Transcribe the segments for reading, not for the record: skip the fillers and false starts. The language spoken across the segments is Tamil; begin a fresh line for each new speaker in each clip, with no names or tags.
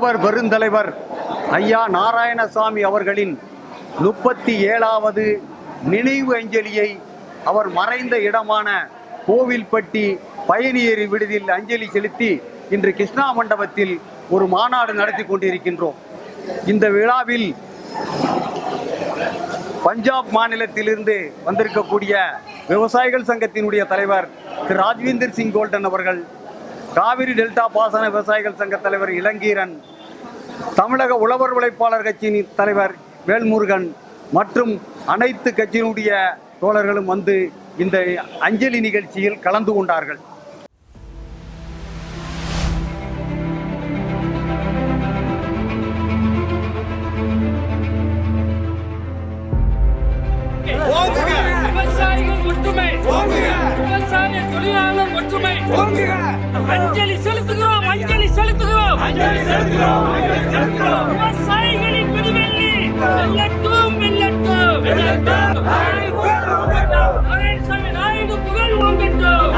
உழவர் பெருந்தலைவர் ஐயா நாராயணசாமி அவர்களின் 37வது நினைவு அஞ்சலியை அவர் மறைந்த இடமான கோவில்பட்டி பயணியர் விடுதியில் அஞ்சலி செலுத்தி இன்று கிருஷ்ணா மண்டபத்தில் ஒரு மாநாடு நடத்தி கொண்டிருக்கின்றோம். இந்த விழாவில் பஞ்சாப் மாநிலத்திலிருந்து வந்திருக்கக்கூடிய விவசாயிகள் சங்கத்தினுடைய தலைவர் திரு ராஜ்வீந்தர் சிங் கோல்டன் அவர்கள், காவிரி டெல்டா பாசன விவசாயிகள் சங்க தலைவர் இளங்கீரன், தமிழக உழவர் உழைப்பாளர் கட்சியின் தலைவர் வேல்முருகன் மற்றும் அனைத்து கட்சியினுடைய தோழர்களும் வந்து இந்த அஞ்சலி நிகழ்ச்சியில் கலந்து கொண்டார்கள்.
அஞ்சலி செலுத்துகிறோம், அஞ்சலி செலுத்துகிறோம். விவசாயிகளின் விடுவெள்ளி வெல்லட்டும், வெல்லட்டும், வெல்லட்டும். நாராயணசாமி நாயுடு புகழ் ஓங்கட்டும்.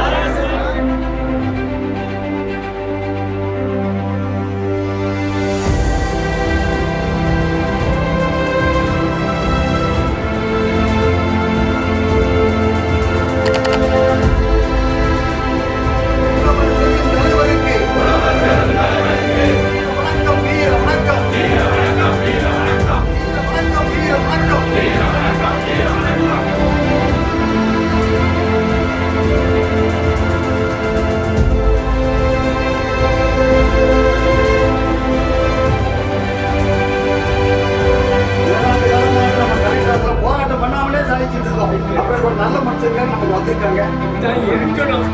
நல்ல மனுஷங்க நமக்கு வந்திருக்காங்க இருக்கணும்.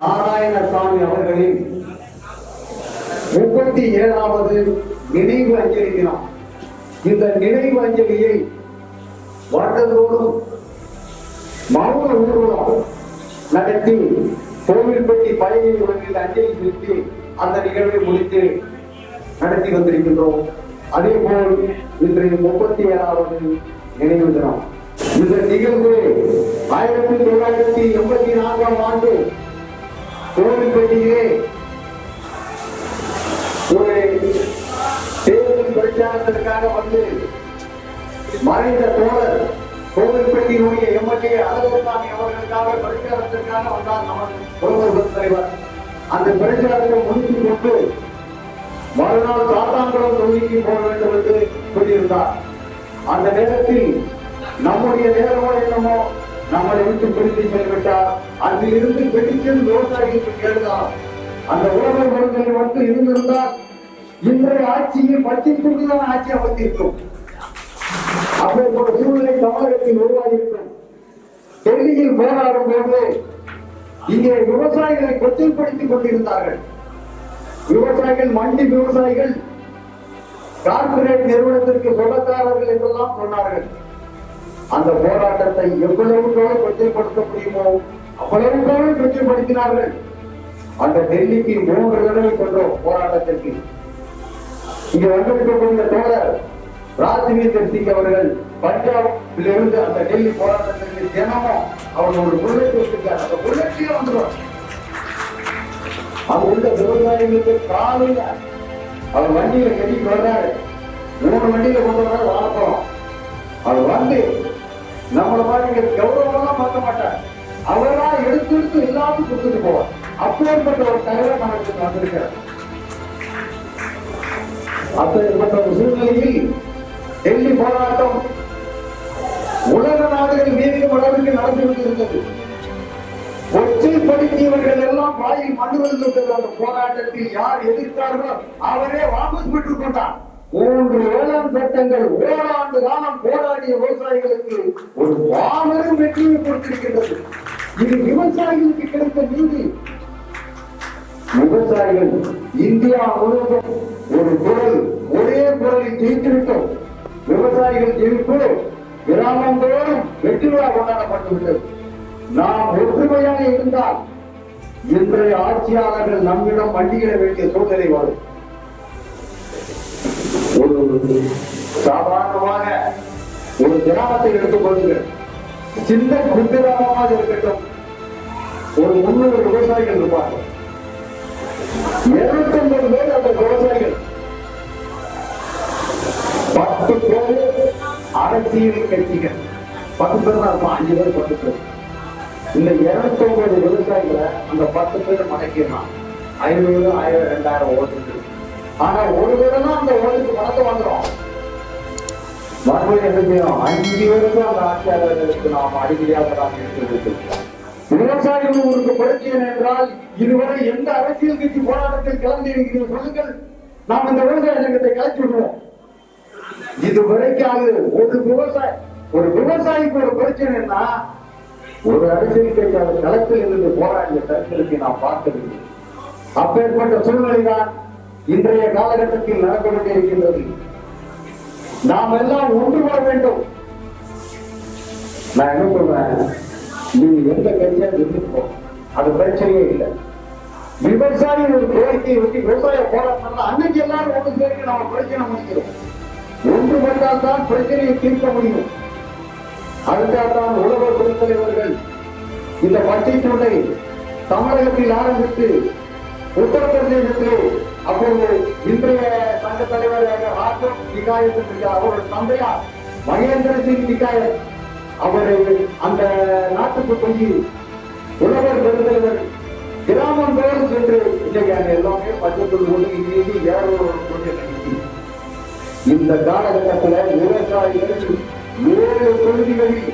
நாராயணசாமி அவர்களின் 37வது நினைவு அஞ்சலி தினம். இந்த நினைவு அஞ்சலியை வருடந்தோறும் மௌன ஊர்வலம் நடத்தி கோவில்பட்டி பயணிகளில் அஞ்சலி செலுத்தி அந்த நிகழ்வை முடித்து நடத்தி வந்திருக்கின்றோம். அதே போல் இன்றைய 37வது நினைவு தினம். இந்த நிகழ்வு 1984ஆம் ஆண்டு கோவில்பட்டியிலே ஒரு தேர்தல் பிரச்சாரத்திற்காக வந்து மறைந்த தோழர் கோவில்பட்டியினுடைய எம்எல்ஏ அழகர்சாமி அவர்களுக்காக பிரச்சாரத்திற்காக வந்தார் நமது உழவர் தலைவர்.
அந்த பிரச்சாரத்தை முடித்துக் கொண்டு மறுநாள் சாத்தான்குளம் தொகுதிக்கு போக வேண்டும் என்று சொல்லியிருந்தார். அந்த நேரத்தில் நம்முடைய நேரமோ என்னமோ நம்மளை விட்டு பிரித்து சென்றுவிட்டார். அதில் இருந்து பிடிச்சது விவசாயிகளுக்கு கேடுதான். அந்த உழவர் பொருட்களை மட்டும் இருந்திருந்தால் இன்றைய ஆட்சியில் பச்சை துண்டுதான் ஆட்சி அமைத்திருக்கும். அப்பேற்பட்ட சூழ்நிலை தமிழகத்தில் உருவாகியிருக்கும். டெல்லியில் போராடும் போது இங்கே விவசாயிகளை கொச்சைப்படுத்திக் கொண்டிருந்தார்கள். விவசாயிகள் மண்டி விவசாயிகள் கார்ப்பரேட் நிறுவனத்திற்கு சொந்தக்காரர்கள் என்றெல்லாம் சொன்னார்கள். அந்த போராட்டத்தை எவ்வளவுக்காக கொச்சைப்படுத்த முடியுமோ அவ்வளவுக்காக கொச்சைப்படுத்தினார்கள். அந்த டெல்லிக்கு 3 தடவை சென்றோம் போராட்டத்திற்கு. இங்க வந்திருக்கக்கூடிய தோழர் ராஜ்வீந்தர் சிங் அவர்கள் பஞ்சாபில் இருந்து அந்த டெல்லி போராட்டத்திற்கு தினமும் அவர் ஒரு புல்லட் வச்சிருக்கார். அந்த புல்லட்லயே வந்துடும். அது உள்ள விவசாயிகளுக்கு காலையில அவர் வண்டியில கட்டிட்டு வர்றாரு. 3 வண்டியில கொண்டு வர்றாரு வாழப்போம். அவர் வந்து நம்மள மாதிரி கௌரவம்லாம் பார்க்க மாட்டார். அவரெல்லாம் எடுத்து எல்லாத்தையும் கொடுத்துட்டு போவார். அப்பேற்பட்ட ஒரு தலைவர் நமக்கு வந்திருக்கிறார். அப்பேற்பட்ட ஒரு சூழ்நிலையில் டெல்லி போராட்டம் உலக நாடுகள் மீதும் அளவுக்கு நடந்து கொண்டிருந்தது. கொச்சைப்படுத்தியவர்கள் எல்லாம் வாயில் மண்ணு விழுந்துவிட்டது. அந்த போராட்டத்தில் யார் எதிர்த்தார்களோ அவரே வாபஸ் பெற்றுக் கொண்டார். 3 வேளாண் சட்டங்கள் ஓராண்டு காலம் போராடிய விவசாயிகளுக்கு ஒரு மாபெரும் வெற்றியை கொடுத்திருக்கின்றது. இது விவசாயிகளுக்கு கிடைத்த நீதி. விவசாயிகள் இந்தியா முழுவதும் ஒரு குரல், ஒரே குரலில் ஜெயித்துவிட்டோம். விவசாயிகள் ஜெயிப்பு கிராமந்தோறும் வெற்றி விழா கொண்டாடப்பட்டுவிட்டது. நாம் ஒற்றுமையாக இருந்தால் இன்றைய ஆட்சியாளர்கள் நம்மிடம் வண்டியிட வேண்டிய சூழ்நிலை வரும். ஒரு சாதாரணமாக ஒரு கிராமத்தை எடுத்துக் கொள்ளுங்கள். சின்ன குக்கிராமமாக இருக்கட்டும், ஒரு 300 விவசாயிகள் இருப்பார்கள். 250 பேர் அந்த விவசாயிகள். 10 பேர் அரசியல் கட்சிகள். 10 பேர் தான் இருப்பான். 5 பேர் 10 பேர். இந்த 250 விவசாயிகளை அந்த 10 பேர் மடக்கிடலாம். 500, 1000, 2000 ஓட்டு. ஆனா ஒரு பேரும் அந்த ஓட்டுக்கு பணத்தை வாங்குறோம். மறுபடியும் என்ன செய்யணும்? 5 பேருக்கும் அந்த ஆட்சியாளர்களுக்கு நாம் அடிப்படையாக நாம் எடுத்துக்கொண்டிருக்கிறோம். விவசாயிகளுக்கு பிரச்சனை என்றால் இதுவரை எந்த அரசியல் கட்சி போராட்டத்தில் கலந்து சொல்லுங்கள், நாம் இந்த விவசாய சங்கத்தை கலைச்சு விடுவோம். இதுவரைக்காக ஒரு விவசாயிக்கு ஒரு பிரச்சனைன்னா ஒரு அரசியல் கட்சி களத்தில் இருந்து போராடிய தரத்திற்கு நாம் பார்க்கவில்லை. அப்பேற்பட்ட சூழ்நிலைதான் இன்றைய காலகட்டத்தில் நடந்து கொண்டிருக்கின்றது. நாம் எல்லாம் ஒன்றுபட வேண்டும். நான் என்ன சொல்றேன், நீங்க எந்த கட்சியா இருந்துக்கோ, அது பிரச்சனையே இல்லை. விவசாயி ஒரு கோரிக்கையை வச்சு விவசாய போராட்டம் அன்னைக்கு எல்லாரும் ஒன்று சேர்க்க நம்ம பிரச்சனை முடிக்கிறோம். ஒன்றுபட்டால் தான் பிரச்சனையை தீர்க்க முடியும். அதுக்காகத்தான் உழவர் பெருந்தலைவர்கள் இந்த பச்சை துண்டை தமிழகத்தில் ஆரம்பித்து உத்தரப்பிரதேசத்திலே அப்போது இன்றைய சங்க தலைவராக ராஜம் நிகாயத் அவருடைய தந்தையார் மகேந்திர சிங் நிகாயத் அவரை அந்த நாட்டுக்கு போய் உழவர் பெருந்தலைவர் கிராமம் தோறும் சென்று இன்னைக்கு எல்லாமே பச்சைத்தூள் கொண்டு இன்னைக்கு 200 இந்த காலகட்டத்தில் விவசாயிகள் 7 தொகுதிகளில்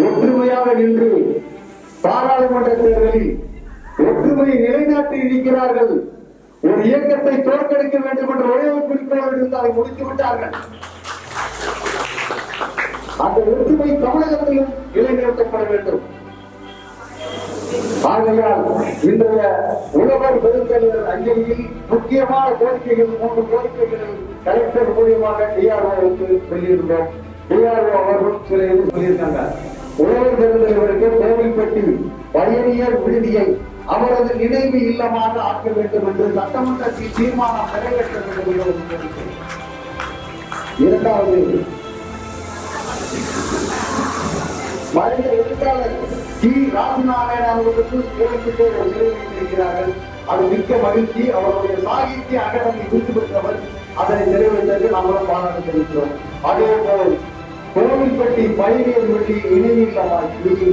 ஒற்றுமையாக நின்று பாராளுமன்ற தேர்தலில் ஒற்றுமையை நிலைநாட்டி இருக்கிறார்கள். ஒரு இயக்கத்தை தோற்கடிக்க வேண்டும் என்ற ஒரே குறிக்கோளோடு இருந்து அதை முடித்து விட்டார்கள். அந்த ஒற்றுமை தமிழகத்திலும் நிலைநிறுத்தப்பட வேண்டும். ஆகையால் இன்றைய உழவர் பெருந்தலைவர் அஞ்சலியில் முக்கியமான கோரிக்கைகள் 3 கோரிக்கைகளை கலெக்டர் மூலியமாக டிஆர்ஓவுக்கு சொல்லியிருந்தோம். டிஆர்ஓ அவர்களும் சில சொல்லியிருக்காங்க. உழவர் பெருந்தலைவருக்கு கோவில்பட்டி பயணியர் விடுதியை அவரது நினைவு இல்லமாக ஆக்க வேண்டும் என்று சட்டமன்றத்தில் தீர்மானம் நிறைவேற்ற வேண்டும். 2வது, மறைந்த எழுத்தாளர் டி. ராமநாராயணன் அவர்களுக்கு கோவில்பட்டி நிறைவேற்றியிருக்கிறார்கள். அது மிக்க மகிழ்ச்சி. அவருடைய சாகித்ய அகாடமி விருது பெற்றவர். அதனை நிறைவேற்றது நாங்களும் பாராட்டு தெரிவிக்கிறோம். அதே போல் கோவில்பட்டி பயணியர் விடுதி நினைவு இல்லமாக்கி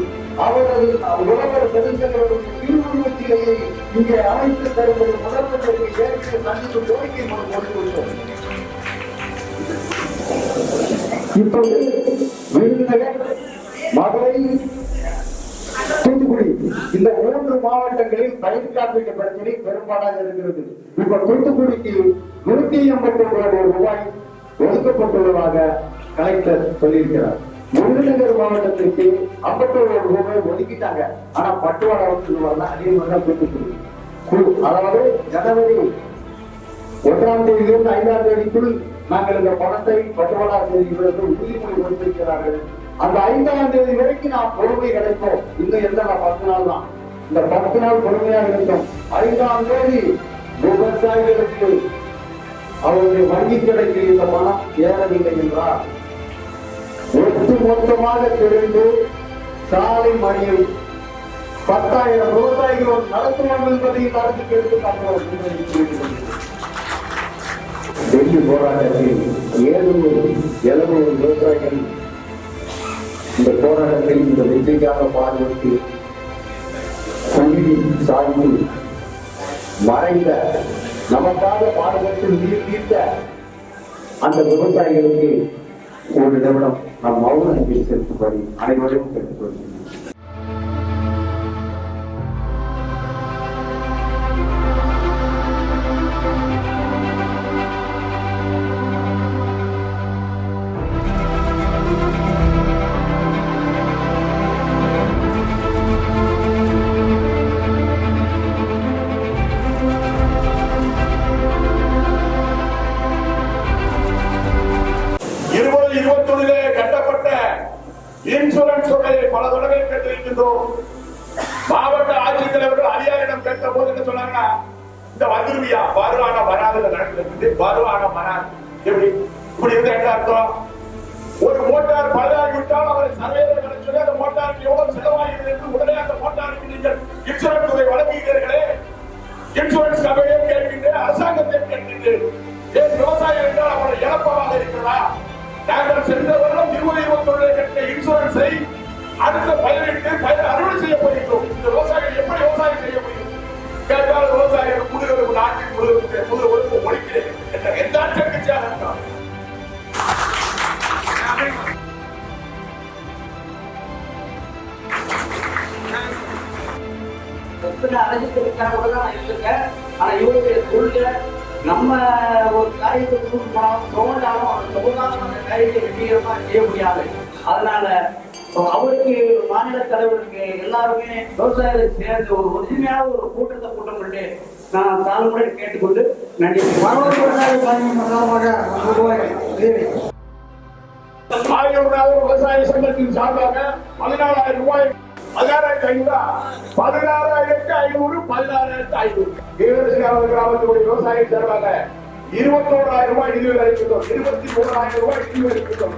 அவரது உழவர் பெருந்தவருடைய திருவுருவத்திலேயே இங்கே அமைத்து தருவது முதல்வர்களுக்கு ஏற்க சந்திப்பு கோரிக்கை கொடுத்துள்ளோம். இப்போது விருதுநகர், மதுரை, தூத்துக்குடி இந்த 3 மாவட்டங்களில் பயிர் காப்பீட்டு பிரச்சனை பெரும்பாலாக இருக்கிறது. இப்ப தூத்துக்குடிக்கு 181 கோடி ரூபாய் ஒதுக்கப்பட்டுள்ளதாக கலெக்டர் சொல்லியிருக்கிறார். விருதுநகர் மாவட்டத்திற்கு 51 ரூபாய் ஒதுக்கிட்டாங்க. ஆனா பட்டுவாடா வரல. அதே மாதிரிதான் தூத்துக்குடி. அதாவது ஜனவரி 1ஆம் தேதியிலிருந்து 5ஆம் தேதிக்குள் நாங்கள் இந்த பணத்தை பட்டுவாடா செய்திகளுக்கு உறுதிமொழி கொடுத்திருக்கிறார்கள். அந்த 5ஆம் தேதி வரைக்கும் நாம் பொறுமை கிடைப்போம். இன்னும் எந்த 10 நாள் தான். இந்த 10 நாள் பொறுமையாக இருக்கும். 5ஆம் தேதி விவசாயிகளுக்கு அவருடைய வங்கி கணக்கில் இந்த பணம் ஏறவில்லை என்றால் ஒட்டு மொத்தமாக தெரிந்து சாலை மறியல் 10,000 விவசாயிகள் நடத்துவோம் என்பதை அரசுக்கு எடுத்துக்காட்டுவோம். டெல்லி போராட்டத்தில் 700 விவசாயிகள் இந்த போராட்டத்தில் இந்த வெற்றிக்காக பாடுபட்டு குடியில் சாய்ந்து மறைந்த நமக்காக பாடுபட்டு உயிர் தீர்த்த அந்த விவசாயிகளுக்கு ஒரு நிமிடம் நம் மௌன அஞ்சலி செலுத்தும்படி அனைவரையும் கேட்டுக்கொள்கிறேன்.
கட்டப்பட்ட இன்சூரன்ஸ் தொகையை பல தடவை கேட்டிருக்கின்றோம். மாவட்ட ஆட்சித்தலைவர்கள் அதிகாரியிடம் கேட்ட போது என்ன சொன்னாங்கன்னா, இந்த வந்துருவியா வருவானம் வராதுல நடக்கிறது, வருவானம் வராது. எப்படி இப்படி இருந்த என்ன அர்த்தம்? ஒரு மோட்டார் பழுதாகிவிட்டால் அவரை சர்வேயர் சொல்லி அந்த மோட்டாருக்கு எவ்வளவு செலவாகிறது என்று உடனே அந்த மோட்டாருக்கு நீங்கள் இன்சூரன்ஸ் தொகை வழங்குகிறீர்களே, இன்சூரன்ஸ் கம்பெனியை கேட்கின்றேன், அரசாங்கத்தை கேட்கின்றேன். ஏன் விவசாயம் என்றால் அவருடைய இழப்பமாக இருக்கிறதா? நாங்கள் சென்ற வருடம் 2021 கட்டிய இன்சூரன்ஸை அடுத்த பயிரிட்டு பயிர் அறுவடை செய்ய போகிறோம். இந்த விவசாயிகள் எப்படி விவசாயம் செய்ய முடியும்? கேட்டால் விவசாயிகள் முதுகெலும்பு நாட்டின் முதுகெலும்பு ஒழிக்கிறேன் என்ற எந்த கட்சியாக இருக்கலாம்.
ஆனா இவருடைய தொழில நம்ம ஒரு காரியத்தை தோன்றாலும் அந்த காரியத்தை வெற்றிகரமா செய்ய முடியாது. அதனால அவருக்கு மாநில தலைவருக்கு எல்லாருமே விவசாயிகளை சேர்ந்து ஒரு ஒற்றுமையான ஒரு கூட்டத்தை கூட்டமிட்டு நான் தாழ்முறை கேட்டுக்கொண்டு நன்றி.
விவசாய சங்கத்தின் சார்பாக 14,000 ரூபாய் 16,500 16,500 கிராமத்துடைய விவசாய சார்பாக 21,000 ரூபாய் நிதி அளிக்கின்றோம். 23,000 ரூபாய் நிதி அளிக்கின்றோம்.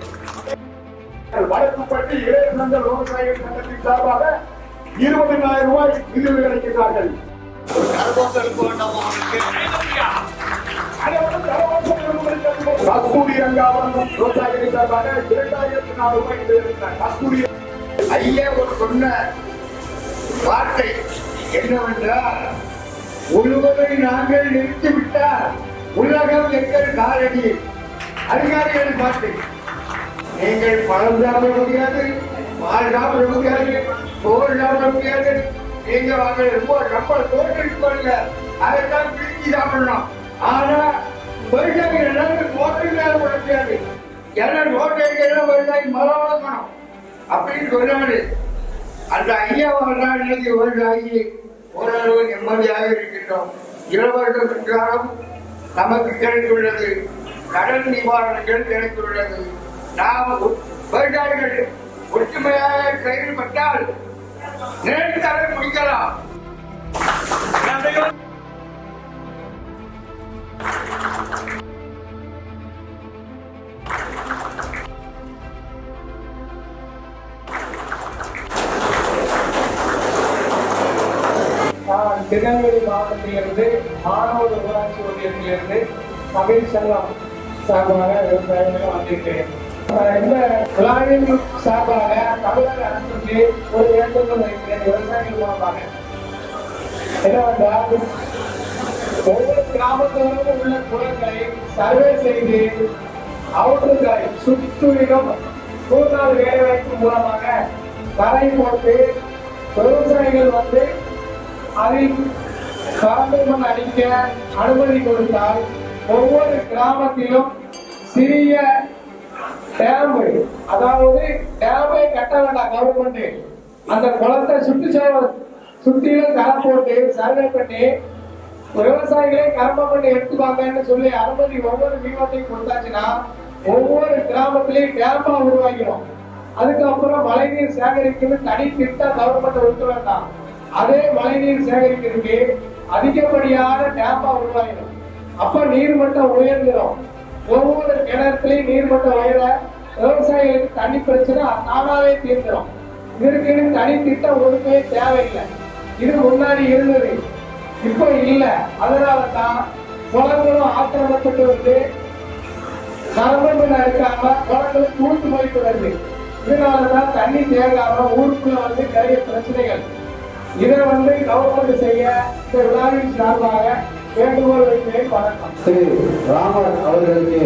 வடக்குப்பட்டி இளைஞர்கள் விவசாய சங்கத்தின் சார்பாக 20,000 ரூபாய் நிதி அளிக்கின்றார்கள். கஸ்தூரி ரங்காவன் விவசாயிகள் சார்பாக 2,400 ரூபாய் நிதி அளிக்கிறார். கஸ்தூரி
ஐயா ஒரு சொன்ன வார்த்தை என்னவென்றால், முழுவதை நாங்கள் நிறுத்திவிட்டால் உலகம் எங்கள் காலடி. அதிகாரிகள் பார்த்து நீங்கள் பழம் சாப்பிட முடியாது, பால் சாப்பிட முடியாது, தோல் சாப்பிட முடியாது. நீங்க வாங்க ரொம்ப தோற்றிருப்பாங்க, அதைத்தான் பிரிச்சு சாப்பிடணும். ஆனா விவசாயிகள் எல்லாரும் தோற்று சாப்பிட முடியாது. எல்லாம் தோற்ற விவசாயி மரம் வளர்க்கணும் அப்படின்னு சொன்னாரு. அந்த ஐயாவால் இன்னைக்கு விவசாயி ஓரளவு நிம்மதியாக இருக்கின்றோம். இலவச மின்சாரம் நமக்கு கிடைத்துள்ளது, கடன் நிவாரணங்கள் கிடைத்துள்ளது. நாம் விவசாயிகள் ஒற்றுமையாக செயல்பட்டால் நேர்த்தாலே முடிக்கலாம்.
திருநெல்வேலி மாவட்டத்திலிருந்து மாணவர் ஊராட்சி ஒன்றியத்திலிருந்து தமிழ் செல்வம் சார்பாக விவசாயிகள் வந்திருக்கிறேன். இந்த விழாவின் சார்பாக தமிழக அரசுக்கு ஒரு வேண்டுகோள் வைக்கிறேன் விவசாயிகள் மூலமாக. என்னவென்றால் ஒவ்வொரு கிராமத்தோடும் உள்ள குளங்களை சர்வே செய்து அவற்றுகளை சுற்றிலும் 100 நாள் வேலைவாய்ப்பு மூலமாக தரை போட்டு விவசாயிகள் அதில் கலந்து மண் அடிக்க அனுமதி கொடுத்தால் ஒவ்வொரு கிராமத்திலும் சிறிய டேம், அதாவது டேமை கட்ட வேண்டாம் கவர்மெண்ட், அந்த குளத்தை சுற்றிலும் கரை போட்டு சர்வே பண்ணி விவசாயிகளே கர்மம் பண்ணி எடுத்துவாங்கன்னு சொல்லி அனுமதி ஒவ்வொரு வீவத்தையும் கொடுத்தாச்சுன்னா ஒவ்வொரு கிராமத்திலையும் டேமா உருவாகிடும். அதுக்கப்புறம் மழைநீர் சேகரிக்கிறது தனி திட்டம் கவர்மெண்ட் ஒதுக்க வேண்டாம். அதே மழைநீர் சேகரிக்கிறதுக்கு அதிகப்படியான டேமா உருவாகிடும். அப்ப நீர்மட்டம் உயர்ந்துடும். ஒவ்வொரு கிணத்துலையும் நீர்மட்டம் உயர விவசாயிகளுக்கு தண்ணி பிரச்சனை தானாவே தீர்ந்துடும். இதற்கு தனி திட்டம் ஒதுக்கவே தேவையில்லை. இது முன்னாடி இருந்தது, இப்போ இல்லை. அதனாலதான் குளங்களும் ஆக்கிரமிக்கப்பட்டு கவர்மெண்ட் இருக்காம குளங்களுக்கு ஊட்டு போயிட்டு வருது. இதனாலதான் தண்ணி தேங்காம ஊருக்குள்ள நிறைய பிரச்சனைகள். இதை கவர்மெண்ட் செய்ய இந்த விழாவின் சார்பாக வேண்டுகோள் வைக்கிறேன். வணக்கம்.
திரு ராமர் அவர்களுக்கு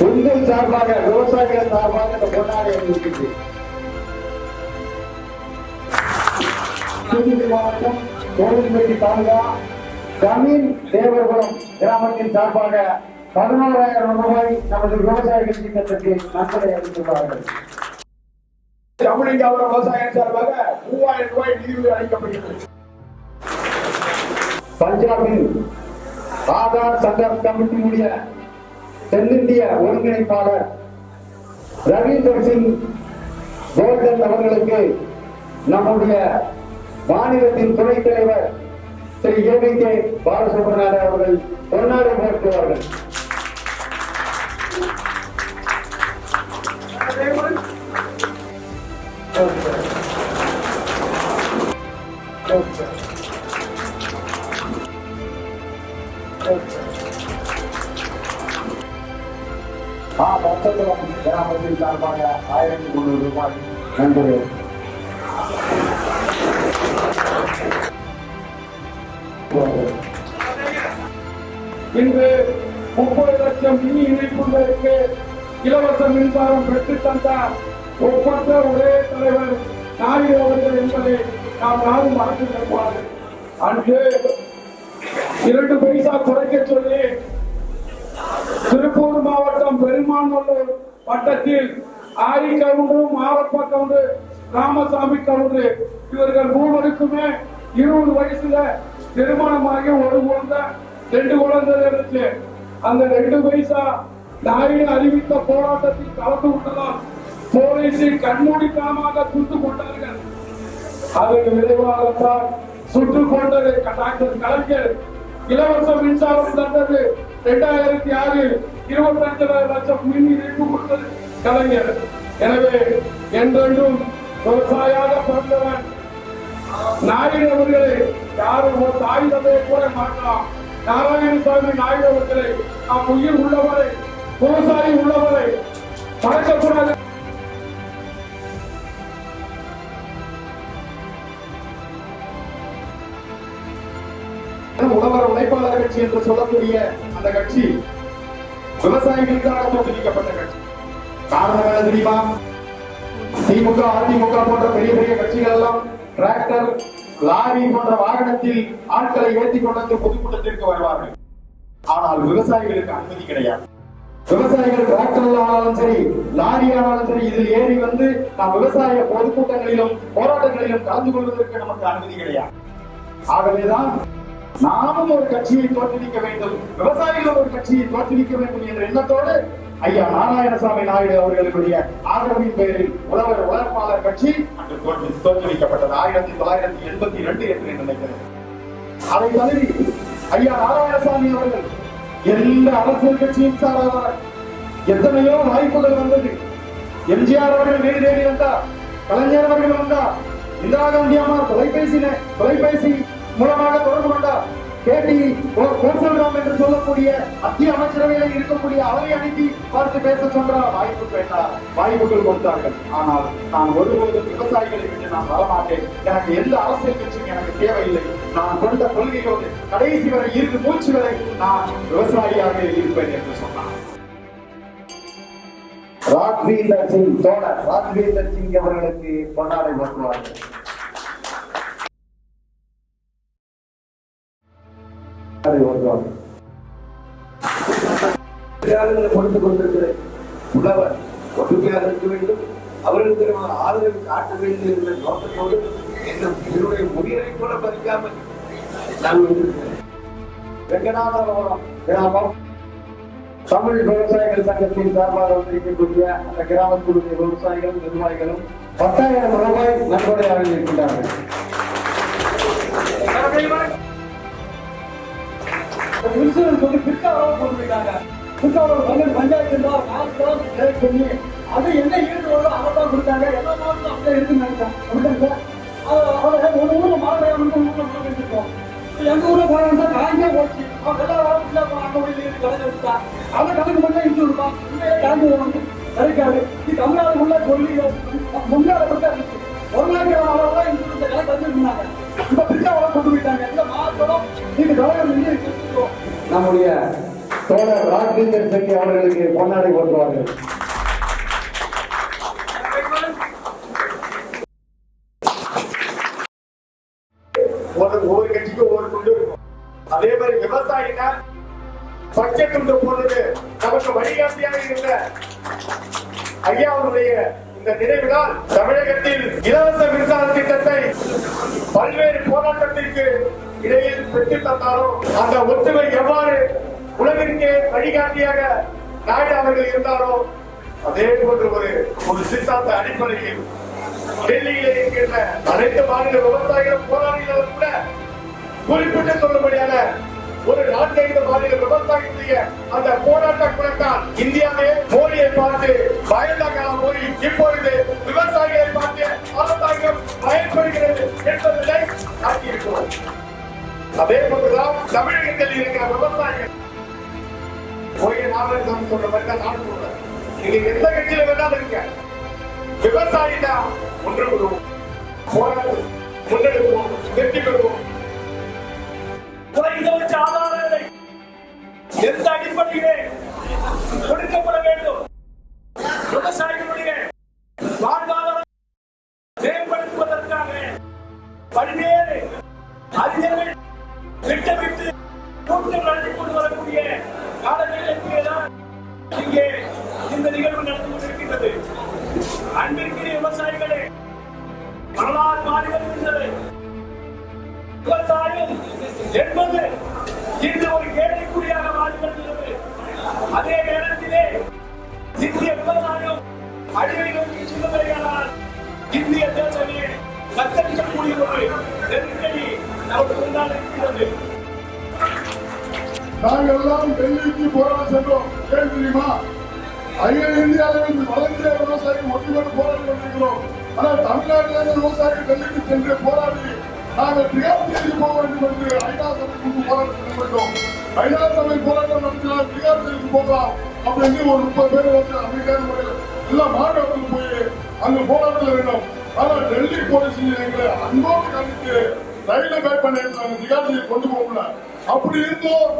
உங்கள் சார்பாக விவசாயிகள் சார்பாக இந்த பொன்னாடை இருக்கிறது. தூத்துக்குடி மாவட்டம் கோவில்பட்டி தாலுகா ஜமீன் தேவர்குளம் கிராமத்தின் சார்பாக 11,000 ரூபாய் நமது விவசாயிகள் திட்டத்திற்கு நன்கொடை அளித்துள்ளார்கள்.
தமிழக விவசாயம் சார்பாக 3,000 ரூபாய் நிதி அளிக்கப்படுகிறது.
பஞ்சாபில் ஆதார் சங்கம் கமிட்டியுடைய தென்னிந்திய ஒருங்கிணைப்பாளர் ரவீந்தர் சிங் கோல்டன் அவர்களுக்கு நம்முடைய மாநிலத்தின் துணைத் தலைவர் திரு ஏ.கே. பாலசுப்ரமணியன் அவர்கள் பொன்னாடை போர்த்துவார்கள். கிராமத்தின் சார்பாக 1,300 ரூபாய் நன்றி.
இன்று 30 லட்சம் மினி இணைப்புகளுக்கு இலவச மின்சாரம் பெற்று தந்தார் ஒப்பற்ற ஒரே தலைவர் நாயுடு அவர்கள் என்பதை நாம் யாரும் மறந்து நிற்பாரு. அன்று 2 பைசா குறைக்க சொல்லி திருப்பூர் மாவட்டம் பெருமாநல்லூர் வட்டத்தில் ஆரி கவுண்டர், மாரப்ப கவுண்டர், ராமசாமி கவுண்டர் இவர்கள் 3 20 வயசுல திருமணமாகி 1 குழந்தை 2 குழந்தை இருந்துச்சு. அந்த 2 பைசா நாயுடு அறிவித்த போராட்டத்தில் கலந்து கொண்டதால் போலீசில் கண்மூடித்தனமாக சுட்டுக் கொண்டார்கள். அதற்கு விரைவாகத்தான் சுட்டுக் கொண்டது டாக்டர் கலைஞர். இலவச மின்சாரம் தந்தது 2006 25 லட்சம் மின் இணைப்பு கொடுத்தது கலைஞர். எனவே என்றென்றும் விவசாயியாக பிறந்தவன் நாயுடு அவர்களை யாரும் ஒரு தாய் தந்தையை கூட மறக்கலாம். நாராயணசாமி நாயுடு அவர்களை நாம் உயிர் உள்ளவரை, விவசாயி உள்ளவரை மறக்கக்கூடாது.
உழவர் உழைப்பாளர் கட்சி என்று சொல்லக்கூடிய அந்த கட்சி விவசாயிகளுக்காக தோற்றுவிக்கப்பட்ட கட்சி. காரணம் என்ன தெரியுமா? திமுக, அதிமுக போன்ற பெரிய பெரிய கட்சிகள் எல்லாம் டிராக்டர், லாரி போன்ற வாகனத்தில் ஆட்களை ஏற்றிக் கொண்டு பொதுக்கூட்டத்திற்கு வருவார்கள். ஆனால் விவசாயிகளுக்கு அனுமதி கிடையாது. விவசாயிகள் டிராக்டர் ஆனாலும் சரி, லாரி ஆனாலும் சரி, இதில் ஏறி நாம் விவசாய பொதுக்கூட்டங்களிலும் போராட்டங்களிலும் கலந்து கொள்வதற்கு நமக்கு அனுமதி கிடையாது. ஆகவேதான் நாமும் ஒரு கட்சியை தோற்றுவிக்க வேண்டும், விவசாயிகளும் ஒரு கட்சியை தோற்றுவிக்க வேண்டும் என்ற எண்ணத்தோடு ஐயா நாராயணசாமி நாயுடு அவர்களுடைய ஆதரவின் பெயரில் உழவர் உழைப்பாளர் கட்சி அன்று தோற்றுவிக்கப்பட்டது 1982 என்று நினைக்கிறேன். அதை தழுவி ஐயா நாராயணசாமி அவர்கள் எந்த அரசியல் கட்சியும் சாராதவர். எத்தனையோ வாய்ப்புகள் வந்தது. எம்ஜிஆர் அவர்கள் வீடு தேடி வந்தார், கலைஞர் அவர்கள் வந்தார், இந்திரா காந்தி அம்மா தொலைபேசி மூலமாக தொடர்பு கொண்டார்.
கேட்டி கோசல்ராம் என்று சொல்லக்கூடிய மத்திய அமைச்சரவையில் இருக்கக்கூடிய அவரை அனுப்பி பார்த்து பேச சொன்ன வாய்ப்பு கேட்டார், வாய்ப்புகள் கொடுத்தார்கள். ஆனால் நான் ஒருபோதும் விவசாயிகளை விட்டு நான் வரமாட்டேன், எனக்கு எந்த அரசியல் கட்சியும் எனக்கு தேவையில்லை, நான் கொண்ட கொள்கையோடு கடைசி வரை இருந்து மூச்சு வரை நான் விவசாயியாக இருப்பேன் என்று சொன்னார். ராக்வீந்தர் சிங் தோழர் ராக்வீந்தர் சிங் அவர்களுக்கு பொன்னாடை வழங்குவார்கள்.
கொடுத்துக் கொண்டிருக்கிற உழவர் ஒற்றுமையாக இருக்க வேண்டும், அவர்களுக்கு ஆதரவு காட்ட வேண்டும் என்ற நோக்கத்தோடு என்னுடைய உயிரை கூட பறிக்காமல் நான்
வெங்கடாபுரம் கிராமம் தமிழ் விவசாயிகள் சங்கத்தின் சார்பாக வந்திருக்கக்கூடிய அந்த கிராமத்தினுடைய விவசாயிகளும் நிர்வாகிகளும் 10,000 ரூபாய் நன்கொடையாக இருக்கின்றார்கள். பஞ்சாயத்து அது என்ன ஈடுபடுறோ அதை தான் கொடுத்தாங்க. எல்லா மாவட்டமும் அப்படியே இருக்குன்னு நினைச்சேன். ஒரு ஊர்ல மழை பெய்யும், எங்க ஊர்ல போனா காஞ்சே போச்சு. எல்லா அதை கணக்கு பண்ணா இருந்து இருப்பான். காஞ்சி வந்து கிடைக்காது. இது தமிழ்நாடு முன்னாடி சொல்லி முன்னாடி இருந்துச்சு. 1,00,000 அளவுலாம் இந்த கணக்கு வந்துருந்தாங்க. இந்த பிரிச்சாவளம் கொண்டு போயிட்டாங்க. இந்த மாவட்டம் இது கவலை நம்முடைய தோழர் ராக்வீந்தர் சிங் அவர்களுக்கு பொன்னாடை போட்டுவார்கள்.
ஒவ்வொரு கட்சிக்கும் ஒவ்வொரு துண்டு இருக்கும். அதே மாதிரி விவசாயினா பச்சை துண்டு போடுறது நமக்கு வழிகாட்டியாக இருந்த ஐயாவுடைய இந்த நினைவினால் தமிழகத்தில் இலவச மின்சார திட்டத்தை பல்வேறு போராட்டத்திற்கு இடையில் பெற்று தந்தாரோ அந்த ஒற்றுமை எவ்வாறு உலகிற்கே வழிகாட்டியாக நாயுடு அவர்கள் இருந்தாரோ அதே போன்ற ஒரு சித்தாந்த அடிப்படையில் டெல்லியிலே இருக்கின்ற அனைத்து மாநில விவசாயிகள் போராளிகளும் கூட குறிப்பிட்டு சொல்லும்படியான ஒரு 4-5 மாநில விவசாயிகளுடைய அந்த போராட்ட குணத்தால் இந்தியாவே மோடியை பார்த்து பயந்தாங்க மோடி இப்பொழுது விவசாயிகளை பார்த்து அரசாங்கம் பயன்படுகிறது என்பதை காட்டியிருக்கிறோம். அதே போன்றுதான் தமிழகத்தில் இருக்கிற விவசாயிகள் நாம சொல்ற மாதிரி தான் நான் சொல்றேன். நீங்க எந்த கட்சியில வேணாலும் இருக்க, விவசாயி தான் ஒன்று விடுவோம், போராட்டம் முன்னெடுப்போம், வெற்றி பெறுவோம். ஆதாரங்களை எந்த அடிப்படையிலே கொடுக்கப்பட வேண்டும், விவசாயிகளுடைய வாழ்வாதாரம் மேம்படுத்துவதற்காக பல்வேறு அறிஞர்கள் திட்டமிட்டு கூட்டம் நடத்தி கொண்டு வரக்கூடிய காலகட்டத்திலேதான் இங்கே இந்த நிகழ்வு நடந்து கொண்டிருக்கின்றது. அன்பிற்குரிய விவசாயிகளே, வரலாறு மாறி வருகின்றது. விவசாயம் என்பது இன்று ஒரு கேள்விக்குறியாக மாறி வருகிறது. அதே நேரத்திலே இந்திய விவசாயம் அழிவை நோக்கி செல்லுவதையானால் இந்திய தேசமே தத்தளிக்கக்கூடிய ஒரு நெருக்கடி நமக்கு முன்னால் இருக்கிறது.
நாங்கள் எல்லாம் டெல்லிக்கு போராட சென்றோம். ஏன் தெரியுமா? அகில இந்திய அளவில் வளர்ந்த விவசாயிகள் ஒற்றுமையோடு போராடி கொண்டிருக்கிறோம். ஆனால் தமிழ்நாட்டில் விவசாயிகள் டெல்லிக்கு சென்று போராடி நாங்கள் திகார் போக வேண்டும் என்று ஐநா சபைக்கு போராட்டம் நடந்தோம். ஐநா சபை போராட்டம் நடத்தினால் திகார் போகலாம் அப்படின்னு ஒரு 30 பேர் வந்து அமைதியான முறையில் எல்லா மாநிலத்துக்கு போய் அங்கு போராட்டம் வேண்டும். ஆனால் டெல்லி போலீஸ் எங்களை அன்போடு கண்டித்து ரயில பேக் பண்ணி திகார் கொண்டு போகல. அப்படி இருந்தும்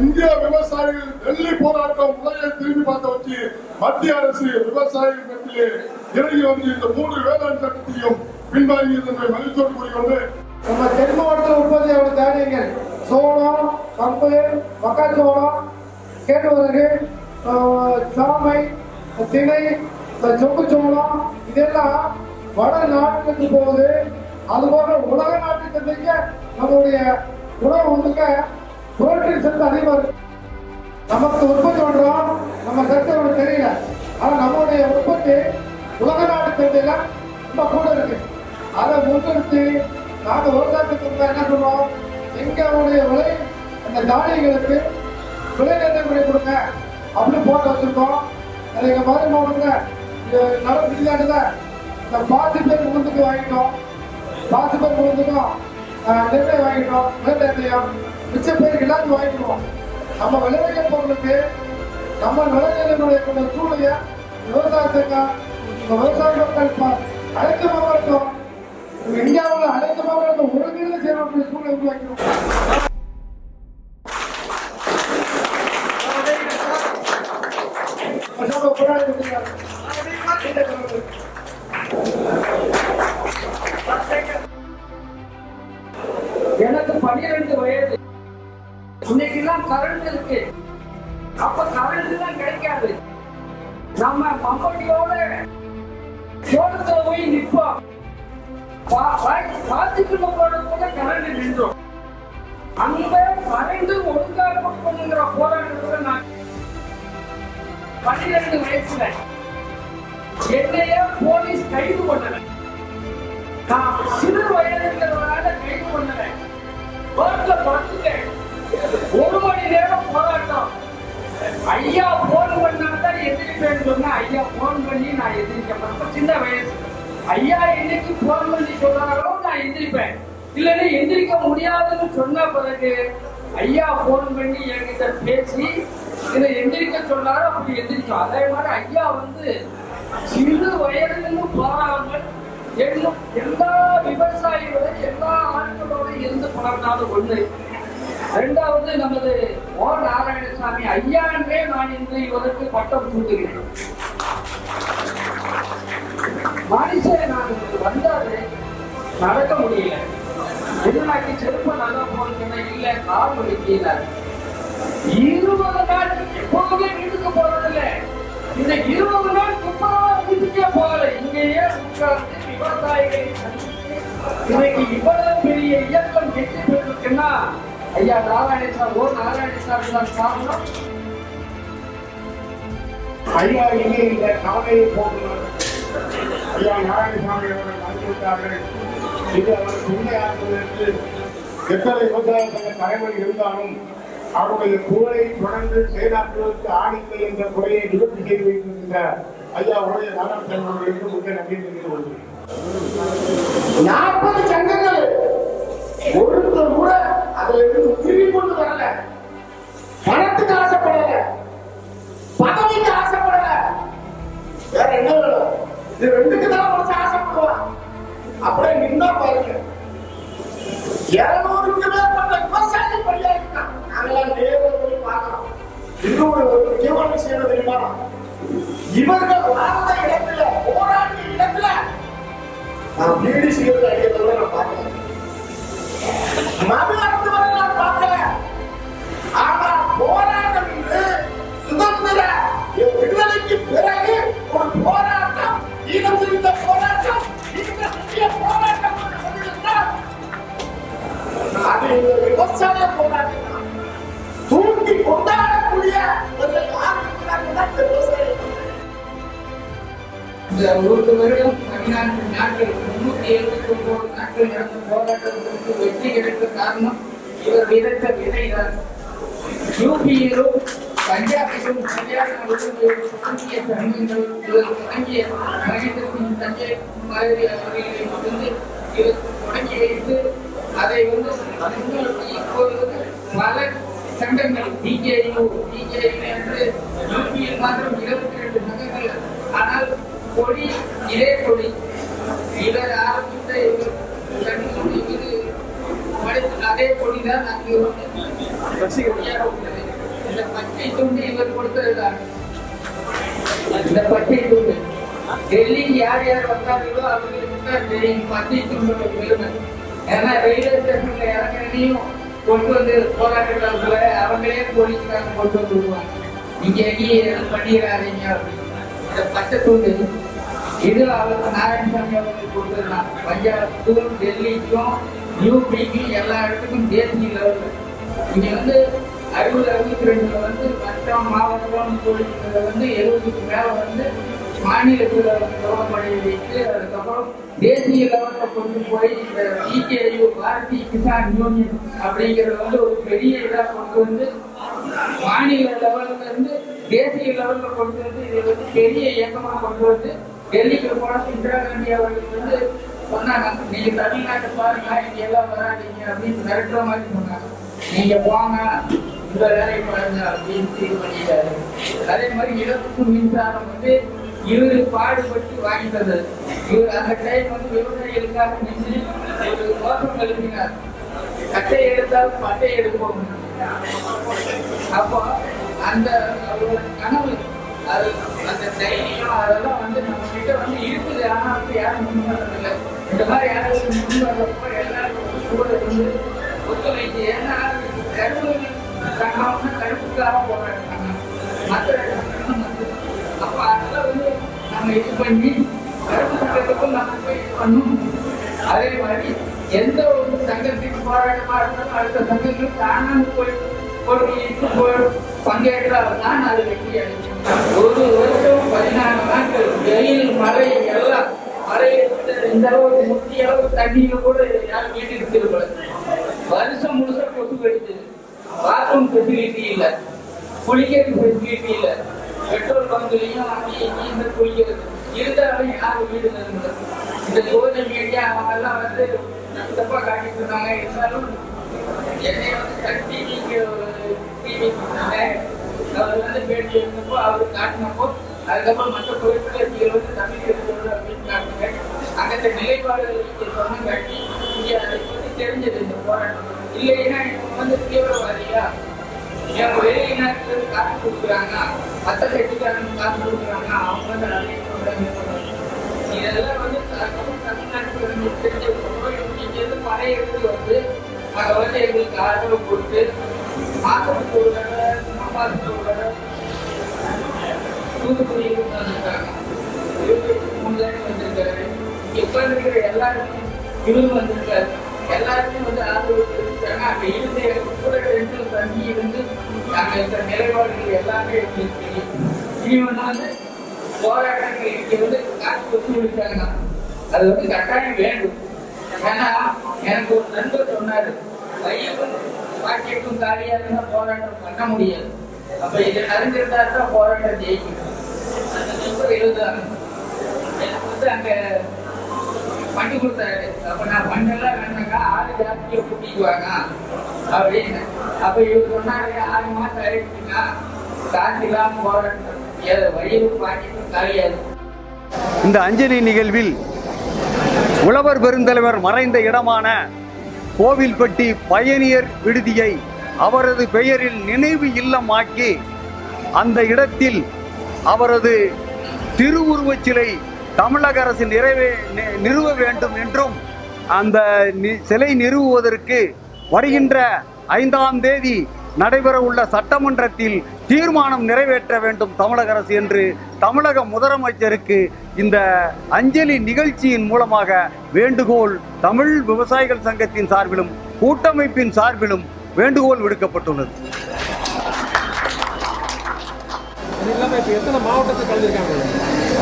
இந்திய விவசாயிகள் டெல்லி போராட்டம் உலகை திரும்பி பார்த்த வச்சு மத்திய அரசு விவசாயிகள் மத்தியிலே இறங்கி வந்து இந்த 3 வேளாண் சட்டத்தையும் பின்வாங்கியது என்பதை மகிழ்ச்சியோடு கூறிக்கொண்டு
நம்ம தென் மாவட்டத்தில் உற்பத்தி ஆகிற தானியங்கள் சோளம், கம்பு, மக்காச்சோளம், கேழ்வரகு, சாமை, திணை, சொப்புச்சோளம் இதெல்லாம் வட நாட்டுக்கு போகுது. அதுபோல உலக நாட்டுக்கு தைக்க நம்மளுடைய உணவு வந்துக்க புரோட்டீன் சத்து அதிகமாக இருக்கு. நமக்கு உற்பத்தி பண்றோம், நம்ம சத்து அவனுக்கு தெரியல. ஆனா நம்மளுடைய உற்பத்தி உலக நாட்டு சந்தையில ரொம்ப கூட இருக்கு. அதை முன்னிறுத்தி நாங்கள் விவசாயத்துக்கு என்ன சொல்றோம், எங்களுடைய விலை அந்த தானியங்களுக்கு விலை நிர்ணயம் கொடுங்க அப்படின்னு போட்டு வச்சிருக்கோம். எங்க மதுரை மாவட்டத்தில் நடந்து இந்த பாசிப்பேர் முகத்துக்கு வாங்கிட்டோம், பாசிப்பேர் முகத்துக்கும் நெல்லை வாங்கிட்டோம், நெல் நிர்ணயம் மிச்ச பேருக்கு எல்லாத்தையும் வாங்கிடுவோம். நம்ம விளைவிக்க பொருளுக்கு நம்ம விளைநிலைகளுடைய சூழலைய விவசாயத்துக்கு விவசாய மக்கள் அனைத்து மாவட்டம் இந்தியாவில் அனைத்து மாவட்டம் ஒருங்கிணைந்து செய்யக்கூடிய சூழலை உருவாக்கிறோம்.
எனக்கு 12 வயது. இன்னைக்கு எல்லாம் கரண்ட் இருக்கு. அப்ப கரண்ட் தான் கிடைக்காது. நம்ம மம்பட்டியோட தோட்டத்துல போய் நிற்போம். பாத்துக்கிட்டு போறதுக்குள்ள கரண்ட் நின்றோம். அங்க கரண்ட் ஒழுங்கா கொடுக்கணுங்கிற போராட்டத்துல நான் 12 வயசுல என்னைய போலீஸ் கைது பண்ணல. நான் சிறு வயதுங்கிறவனால கைது பண்ணல. ரோட்ல பார்த்துட்டேன். 1 மணி நேரம் போராட்டம். ஐயா போன் பண்ணாதான் எதிர்ப்பேன்னு சொன்னா ஐயா போன் பண்ணி நான் எதிர்க்க சின்ன வயசு. ஐயா இன்னைக்கு போன் பண்ணி சொல்றாங்களோ நான் எந்திரிப்பேன். இல்லைன்னா எந்திரிக்க முடியாதுன்னு சொன்ன பிறகு ஐயா போன் பண்ணி என்கிட்ட பேசி இதை எந்திரிக்க சொன்னாரோ அப்படி எந்திரிச்சோம். அதே மாதிரி ஐயா சிறு வயதிலிருந்து போராமல் எல்லா விவசாயிகளோட எல்லா ஆட்களோட இருந்து பழகினாலும் ஒண்ணு. இரண்டாவது நமது ஓ நாராயணசாமி ஐயா என்றே நான் இன்று இவருக்கு பட்டம் சூட்டுகிறேன். மனுஷன் நான் வந்தாரு நடக்க முடியல. எதிராக்கி செருப்ப நல்லா போன இல்ல கால் வலிக்கிறார். 20 நாள் எப்போதுமே வீட்டுக்கு போறதில்ல. இந்த 20 நாள் சுத்தமா வீட்டுக்கே போகல. இங்கேயே உட்கார்ந்து விவசாயிகளை இன்னைக்கு இவ்வளவு பெரிய இயக்கம் வெற்றி பெற்றிருக்குன்னா ஐயா நாராயணசாமி ஓ நாராயணசாமி தான் காரணம்.
ஐயா இங்கே இந்த கவலையை போடுவார். ஐயா நாராயணசாமி அவர்கள் வந்துவிட்டார்கள். இது அவருக்கு உண்மையாக்குவதற்கு எத்தனை விவசாய சங்க தலைவர் இருந்தாலும் அவருடைய குரலை தொடர்ந்து செயலாற்றுவதற்கு ஆணில்லை என்ற குறையை நிவர்த்தி செய்து வைத்திருக்கின்ற ஐயா உடைய நாராயணசாமி அவர்களுக்கு முக்கிய நன்றி தெரிவித்து கொள்கிறேன்.
40 சங்கங்கள் ஒருத்தர் கூட அதுல இருந்து திரும்பி கொண்டு வரல. பணத்துக்கு ஆசைப்படல, பதவிக்கு ஆசைப்படல, வேற என்ன வேணும்? இது ரெண்டுக்கு தான் மனசு ஆசைப்படுவான். அப்படியே நின்னா பாருங்க, 200க்கு மேற்பட்ட விவசாயி பணியாற்றினான். நாங்களாம் நேரில் போய் பார்க்கிறோம். இன்னொரு முக்கியமான விஷயம் தெரியுமா? இவர்கள் வாழ்ந்த இடத்துல போராடிய இடத்துல நான் பீடி சிகரெட் அடிக்கிறத நான் பார்க்கிறேன். மது அருந்துவதை நான் பார்க்கல. ஆனா போராட்டம் என்று சுதந்திர விடுதலைக்கு பிறகு ஒரு போராட்டம், ஈழம் செலுத்த போராட்டம், போராட்டம் அது இந்த விவசாய போராட்டம் தூண்டி கொண்டாடக்கூடிய ஒரு விவசாயம்.
இந்த 1 வருடம் 14 நாட்கள் 379 நாட்கள் நடந்த போராட்டத்திற்கு வெற்றி கிடைத்த காரணம் இவர் விதைத்த விதைதான். யூபியிலும் பஞ்சாபிலும் ஹரியானாவிலும் தொடங்கிய சங்கங்கள் இவர் தொடங்கிய மனிதத்தின் தஞ்சை மாதிரி அவர்களை இவர் தொடங்கி வைத்து அதை இப்பொழுது பல சங்கங்கள் டிகேயு என்று யூபியில் மாத்திரம் 22 சங்கங்கள். ஆனால் கொடி இதே கொடி இவர் ஆரம்பித்த அதே கொடிதான் அங்கு இந்த பச்சை துண்டு இவர் கொடுத்ததுதான். இந்த பச்சை துண்டு டெல்லி யார் யார் வந்தார்களோ அவர்களுக்கு தான் தெரியும் பச்சை துண்டோட பெருமை. ஏன்னா ரயில்வே ஸ்டேஷன்ல இறங்கினையும் கொண்டு வந்து போராட்டத்துல அவங்களே போலீஸ்காரங்க கொண்டு வந்து விடுவாங்க. நீங்க எங்கேயும் பண்ணிடாதீங்க அப்படின்னு. இந்த பச்சை துண்டு இது அவருக்கு நாராயணசாமி அவர்கள் கொடுத்துருந்தாங்க. பஞ்சாபுக்கும் டெல்லிக்கும் யூபிக்கும் எல்லா இடத்துக்கும் தேசிய லெவலில் இங்க 60-62 மற்ற மாவட்டம் தொழில்களை 70க்கு மேல மாநிலத்தில் கவனப்படைய வைத்து அதுக்கப்புறம் தேசிய லெவலில் கொண்டு போய் இந்த டிகேயு பாரதிய கிசான் யூனியன் அப்படிங்கிறது ஒரு பெரிய இதாக கொண்டு வந்து மாநில லெவல்ல இருந்து தேசிய லெவல்ல கொண்டு வந்து இது பெரிய இயக்கமாக கொண்டு வந்து டெல்லிக்கு போன இந்திரா காந்தி அவர்கள் சொன்னாங்க, நீங்க தமிழ்நாட்டை பாருங்க இங்க எல்லாம் வராதீங்க அப்படின்னு மிரட்டுற மாதிரி சொன்னாங்க.
நீங்க போங்க இந்த வேலையை பாருங்க அப்படின்னு இது பண்ணிட்டாரு. அதே மாதிரி இலவச மின்சாரம் வந்து இவரு பாடுபட்டு வாங்கி தந்தது. இவர் அந்த டைம் வந்து விவசாயிகளுக்காக நின்று ஒரு மோசம் எழுதினார். கட்டை எடுத்தால் பட்டை எடுப்போம். அப்போ அந்த அவரோட கனவு அது அந்த தைரியம் அதெல்லாம் வந்து நம்ம கிட்ட வந்து இருக்குது. ஆனா வந்து யாரும் முன் வர்றதில்லை. இந்த மாதிரி யாரும் முன் வர்றப்போ எல்லாரும் கூட இருந்து ஒத்துழைச்சு. ஏன்னா கருவு சங்கம்னா கருப்புக்காக போராடுறாங்க, மற்ற சங்கம் வந்து அப்போ அதெல்லாம் வந்து நம்ம இது பண்ணி கருப்பு சங்கத்துக்கும் நம்ம போய் பண்ணணும். அதே மாதிரி எந்த ஒரு சங்கத்துக்கு போராட்டமா இருந்தாலும் அடுத்த சங்கத்துக்கு தானாக போய் பங்கேற்றால்தான் அது வெற்றி அடையும். ஒரு வருஷம் 14 நாட்கள் வெயில் மழை எல்லாம் மழை இந்த அளவுக்கு முக்கிய அளவுக்கு தண்ணியில கூட யாரும் வீட்டுக்கு திரும்பல. வருஷம் முழுசா கொசு கடிச்சது. பாத்ரூம் ஃபெசிலிட்டி இல்லை, குளிக்கிறது ஃபெசிலிட்டி இல்லை, பெட்ரோல் பங்குலையும் அங்கேயும் குளிக்கிறது இருந்தாலும் யாரும் வீடு இருந்தது. இந்த சோதனை மீடியா அவங்க எல்லாம் வந்து தப்பா காட்டிட்டு இருந்தாங்க. இருந்தாலும் என்னை வந்து கட்டி நீங்க டிவி அவர் வந்து பேட்டி இருந்தப்போ அவர் காட்டினப்போ அதுக்கப்புறம் மற்ற தொழிற்கட்சிகள் வந்து தமிழ் இருக்கிறது அப்படின்னு காட்டுங்க. அந்த நிலைப்பாடுகள் சொன்ன காட்டி இங்கே அதை பற்றி தெரிஞ்சது இந்த போராட்டம். இல்லைன்னா இவங்க வந்து தீவிரவாதியா இவங்க வெளிநாட்டிலிருந்து காசு கொடுக்குறாங்க, மற்ற கட்சிக்காரங்க காசு கொடுக்குறாங்க, அவங்க வந்து நிறைய இதெல்லாம் வந்து தமிழ்நாட்டுக்கு தெரிஞ்சதுக்கப்புறம் இங்கிருந்து பழைய இடத்துல வந்து நாங்கள் வந்து எங்களுக்கு ஆதரவு கொடுத்து மாசத்துக்கு ஒரு தடவை மாசத்துக்கு ஒரு தடவை தூத்துக்குடியில் வந்திருக்காங்க. 23 வந்திருக்காரு. இப்ப இருக்கிற எல்லாருமே இவரு வந்திருக்காரு. எல்லாருமே வந்து ஆதரவு தெரிவிச்சாங்க. அங்க இருந்து கூட 2 தண்ணி இருந்து அங்க இருக்கிற நிலைப்பாடுகள் எல்லாமே எங்களுக்கு தெரியும். இனி வந்து போராட்டங்கள் இங்க வந்து காசு வசூலிச்சாங்க, அது வந்து கட்டாயம் வேண்டும். ஏன்னா எனக்கு ஒரு நண்பர் சொன்னாரு, வயிறும் பாக்கெட்டும் காலியா இருந்தா போராட்டம் பண்ண முடியாது. அப்ப இதை அறிஞ்சிருந்தா தான் போராட்டம் ஜெயிக்கும். அந்த நண்பர் எழுதுறாங்க. எனக்கு வந்து அங்க பண்ணி கொடுத்தாரு. அப்ப நான் பண்ணெல்லாம் வேணாங்க, ஆறு ஜாஸ்தியை கூட்டிக்குவாங்க அப்படின்னு. அப்ப இவர் சொன்னாரு, 6 மாசம் ஆயிடுச்சுன்னா காசு இல்லாம போராட்டம் வயிறு பாக்கெட்டும் காலியாது.
இந்த அஞ்சலி நிகழ்வில் உழவர் பெருந்தலைவர் மறைந்த இடமான கோவில்பட்டி பயணியர் விடுதியை அவரது பெயரில் நினைவு இல்லமாக்கி அந்த இடத்தில் அவரது திருவுருவச் சிலை தமிழக அரசு நிறுவ வேண்டும் என்றும் அந்த சிலை நிறுவுவதற்கு வருகின்ற 5ஆம் தேதி நடைபெற உள்ள சட்டமன்றத்தில் தீர்மானம் நிறைவேற்ற வேண்டும் தமிழக அரசு என்று தமிழக முதலமைச்சருக்கு இந்த அஞ்சலி நிகழ்ச்சியின் மூலமாக வேண்டுகோள் தமிழ் விவசாயிகள் சங்கத்தின் சார்பிலும் கூட்டமைப்பின் சார்பிலும் வேண்டுகோள் விடுக்கப்பட்டுள்ளது.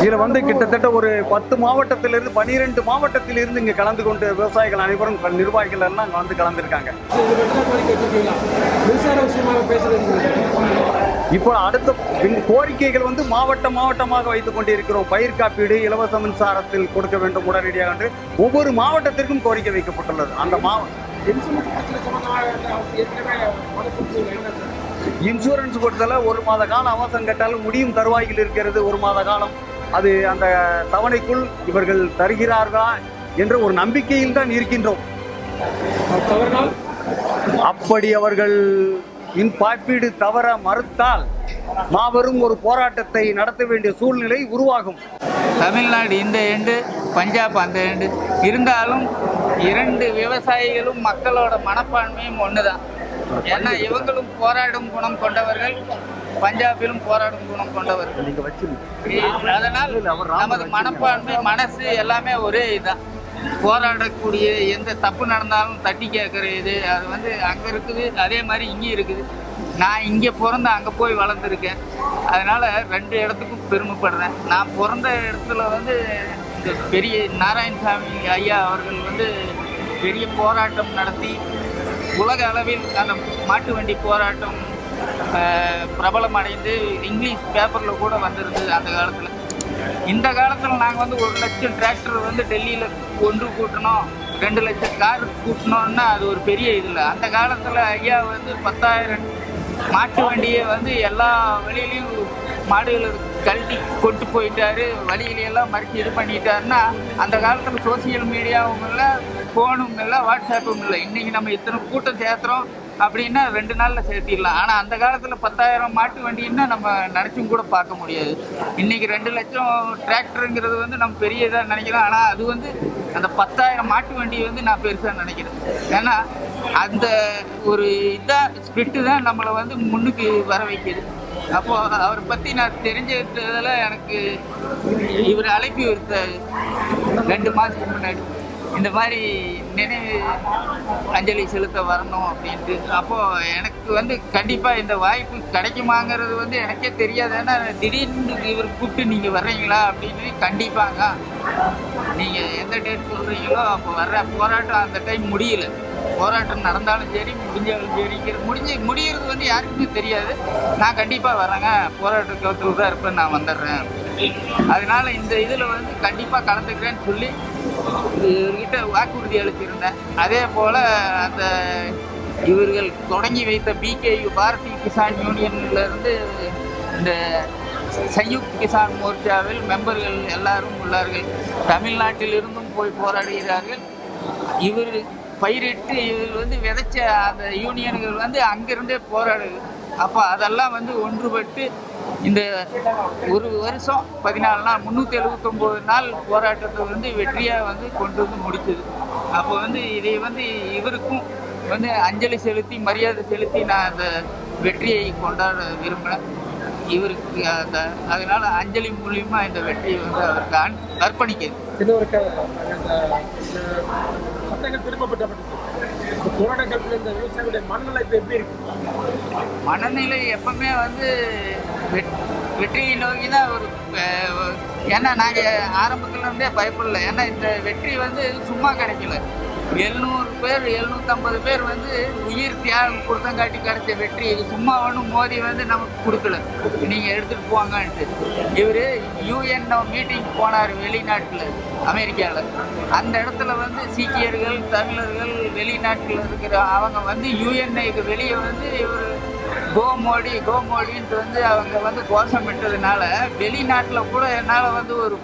இதில் வந்து கிட்டத்தட்ட ஒரு 10 மாவட்டத்திலிருந்து 12 மாவட்டத்திலிருந்து இங்கே கலந்து கொண்டு விவசாயிகள் அனைவரும் நிர்வாகிகள் எல்லாம் வந்து கலந்துருக்காங்க. இப்போ அடுத்த கோரிக்கைகள் வந்து மாவட்டமாக வைத்துக் கொண்டிருக்கிறோம். பயிர் காப்பீடு, இலவச மின்சாரத்தில் கொடுக்க வேண்டும் உடனடியாக என்று ஒவ்வொரு மாவட்டத்திற்கும் கோரிக்கை வைக்கப்பட்டுள்ளது. அந்த இன்சூரன்ஸ் கொடுத்தல 1 மாத காலம் அவசரம் கேட்டாலும் முடியும் தருவாயில் இருக்கிறது. 1 மாத காலம் அது அந்த தவணைக்குள் இவர்கள் தருகிறார்களா என்ற ஒரு நம்பிக்கையில் தான் இருக்கின்றோம். அப்படி அவர்கள் காப்பீடு தவற மறுத்தால் மாபெரும் ஒரு போராட்டத்தை நடத்த வேண்டிய சூழ்நிலை உருவாகும்.
தமிழ்நாடு இந்த எண்டு, பஞ்சாப் அந்த எண்டு இருந்தாலும் 2 விவசாயிகளும் மக்களோட மனப்பான்மையும் ஒண்ணுதான். ஏன்னா இவங்களும் போராடும் குணம் கொண்டவர்கள், பஞ்சாபிலும் போராடும் குணம் கொண்டவர்கள். அதனால் நமது மனப்பான்மை, மனசு எல்லாமே ஒரே இதுதான். போராடக்கூடிய எந்த தப்பு நடந்தாலும் தட்டி கேட்குற இது அது வந்து அங்கே இருக்குது, அதே மாதிரி இங்கே இருக்குது. நான் இங்கே பிறந்து அங்கே போய் வளர்ந்துருக்கேன். அதனால் 2 இடத்துக்கும் பெருமைப்படுறேன். நான் பிறந்த இடத்துல வந்து இந்த பெரிய நாராயணசாமி ஐயா அவர்கள் வந்து பெரிய போராட்டம் நடத்தி உலக அளவில் அந்த மாட்டு வண்டி போராட்டம் பிரபலம் அடைந்து இங்கிலீஷ் பேப்பரில் கூட வந்திருந்தது அந்த காலத்தில். இந்த காலத்தில் நாங்கள் வந்து 1 லட்சம் டிராக்டர் வந்து டெல்லியில் ஒன்று கூட்டணும், 2 லட்சம் கார் கூட்டணும்னா அது ஒரு பெரிய இதில். அந்த காலத்தில் ஐயா வந்து 10,000 மாட்டு வண்டியை வந்து எல்லா வழியிலையும் மாடுகளை கழட்டி கொண்டு போயிட்டாரு, வழியிலையெல்லாம் மறித்து இது பண்ணிட்டாருன்னா அந்த காலத்தில் சோசியல் மீடியாவும் இல்லை, ஃபோனும் இல்லை, வாட்ஸ்அப்பும் இல்லை. இன்றைக்கி நம்ம இத்தனை கூட்டம் சேர்த்துறோம் அப்படின்னா 2 நாளில் சேர்த்திடலாம். ஆனால் அந்த காலத்தில் 10,000 மாட்டு வண்டின்னா நம்ம நினச்சும் கூட பார்க்க முடியாது. இன்றைக்கி 2 லட்சம் டிராக்டருங்கிறது வந்து நம்ம பெரிய இதாக நினைக்கிறோம். ஆனால் அது வந்து அந்த 10,000 மாட்டு வண்டி வந்து நான் பெருசாக நினைக்கிறேன். ஏன்னா அந்த ஒரு இதாக ஸ்பிரிட்டு தான் நம்மளை வந்து முன்னுக்கு வர வைக்கிது. அப்போது அவரை பற்றி நான் தெரிஞ்சதில் எனக்கு இவர் அழைப்பு விடுத்தார் 2 மாதத்துக்கு முன்னாடி, இந்த மாதிரி நினைவு அஞ்சலி செலுத்த வரணும் அப்படின்ட்டு. அப்போது எனக்கு வந்து கண்டிப்பாக இந்த வாய்ப்பு கிடைக்குமாங்கிறது வந்து எனக்கே தெரியாது. ஏன்னா திடீர்னு இவர் கூப்பிட்டு நீங்கள் வர்றீங்களா அப்படின்னு, கண்டிப்பாங்க நீங்கள் எந்த டேட் சொல்கிறீங்களோ அப்போ வர்ற. போராட்டம் அந்த டைம் முடியல, போராட்டம் நடந்தாலும் சரி முடிஞ்சாலும் சரி, முடிகிறது வந்து யாருக்குமே தெரியாது. நான் கண்டிப்பாக வரேங்க, போராட்ட கவுத்தில் தான் இருப்பேன், நான் வந்துடுறேன். அதனால இந்த இதில் வந்து கண்டிப்பாக கலந்துக்கிறேன்னு சொல்லி இவர்கிட்ட வாக்குறுதி அளிச்சிருந்தேன். அதே போல் அந்த இவர்கள் தொடங்கி வைத்த பிகேயு பாரதிய கிசான் யூனியன்லேருந்து இந்த சயுக்த் கிசான் மோர்ச்சாவில் மெம்பர்கள் எல்லாரும் உள்ளார்கள். தமிழ்நாட்டிலிருந்தும் போய் போராடுகிறார்கள். இவர் பயிரிட்டு இவர் வந்து விதைச்ச அந்த யூனியன்கள் வந்து அங்கிருந்தே போராடுது. அப்போ அதெல்லாம் வந்து ஒன்றுபட்டு இந்த ஒரு வருஷம் 14 நாள் 379 நாள் போராட்டத்தை வந்து வெற்றியாக வந்து கொண்டு வந்து முடிச்சது. அப்போ வந்து இதை வந்து இவருக்கும் வந்து அஞ்சலி செலுத்தி மரியாதை செலுத்தி நான் அந்த வெற்றியை கொண்டாட விரும்பினேன். இவருக்கு அந்த அதனால அஞ்சலி மூலியமா இந்த வெற்றியை வந்து அவருக்கு அர்ப்பணிக்கிறது. மனநிலை எப்பவுமே வந்து வெற்றியை நோக்கி தான் ஒரு. ஏன்னா நாங்கள் ஆரம்பத்துல இருந்தே பயப்படல. ஏன்னா இந்த வெற்றி வந்து சும்மா கிடைக்கல. 700 பேர் 750 பேர் வந்து உயிர் தியாகம் கொடுத்தங்காட்டி கிடைச்ச வெற்றி. இது சும்மா ஒன்றும் மோடி வந்து நமக்கு கொடுக்கல, நீங்கள் எடுத்துகிட்டு போங்கன்ட்டு. இவர் யூஎன் மீட்டிங் போனார் வெளிநாட்டில், அமெரிக்காவில். அந்த இடத்துல வந்து சீக்கியர்கள், தமிழர்கள், வெளிநாட்டில் இருக்கிற அவங்க வந்து யூஎன்ஐக்கு வெளியே வந்து இவர் கோ மோடின்ட்டு வந்து அவங்க வந்து கோஷமிட்டதுனால வெளிநாட்டில் கூட என்னால் வந்து ஒரு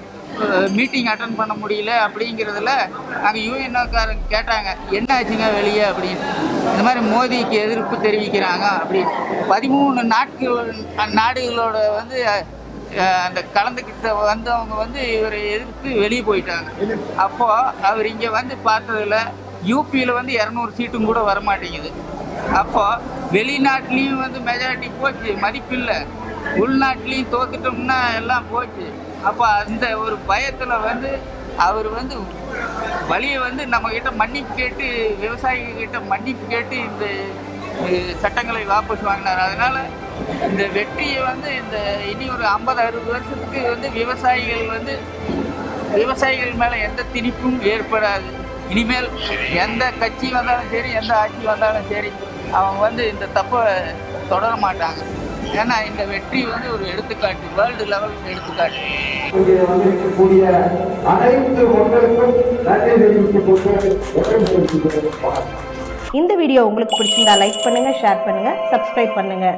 மீட்டிங் அட்டன் பண்ண முடியல. அப்படிங்கிறதுல அங்கே யூஎன்ஓக்காரங்க கேட்டாங்க, என்ன ஆச்சுங்க வெளியே அப்படின்னு. இந்த மாதிரி மோடிக்கு எதிர்ப்பு தெரிவிக்கிறாங்க அப்படின்னு. 13 நாடுகளோட வந்து அந்த கலந்துக்கிட்ட வந்தவங்க வந்து இவரை எதிர்த்து வெளியே போயிட்டாங்க. அப்போது அவர் இங்கே வந்து பார்த்ததில் யூபியில் வந்து 200 சீட்டும் கூட வரமாட்டேங்குது. அப்போது வெளிநாட்டிலையும் வந்து மெஜாரிட்டி போச்சு, மதிப்பில்லை. உள்நாட்டிலையும் தோத்துட்டோம்னா எல்லாம் போச்சு. அப்போ அந்த ஒரு பயத்தில் வந்து அவர் வந்து வழியை வந்து நம்மக்கிட்ட மன்னிப்பு கேட்டு, விவசாயிகிட்ட மன்னிப்பு கேட்டு இந்த சட்டங்களை வாபஸ் வாங்கினார். அதனால் இந்த வெற்றியை வந்து இந்த இனி ஒரு 50-60 வருஷத்துக்கு வந்து விவசாயிகள் மேலே எந்த திணிப்பும் ஏற்படாது. இனிமேல் எந்த கட்சி வந்தாலும் சரி, எந்த ஆட்சி வந்தாலும் சரி, அவங்க வந்து இந்த தப்பை தொடர மாட்டாங்க. ஏன்னா இந்த வெற்றி வந்து ஒரு எடுத்துக்காட்டு, வேர்ல்டு லெவல் எடுத்துக்காட்டு.
இங்கே வந்திருக்கக்கூடிய அனைத்து மக்களுக்கும் நன்றி தெரிவித்துக் கொண்டு
இந்த வீடியோ உங்களுக்கு பிடிச்சிருந்தா லைக் பண்ணுங்க, ஷேர் பண்ணுங்க, சப்ஸ்கிரைப் பண்ணுங்க.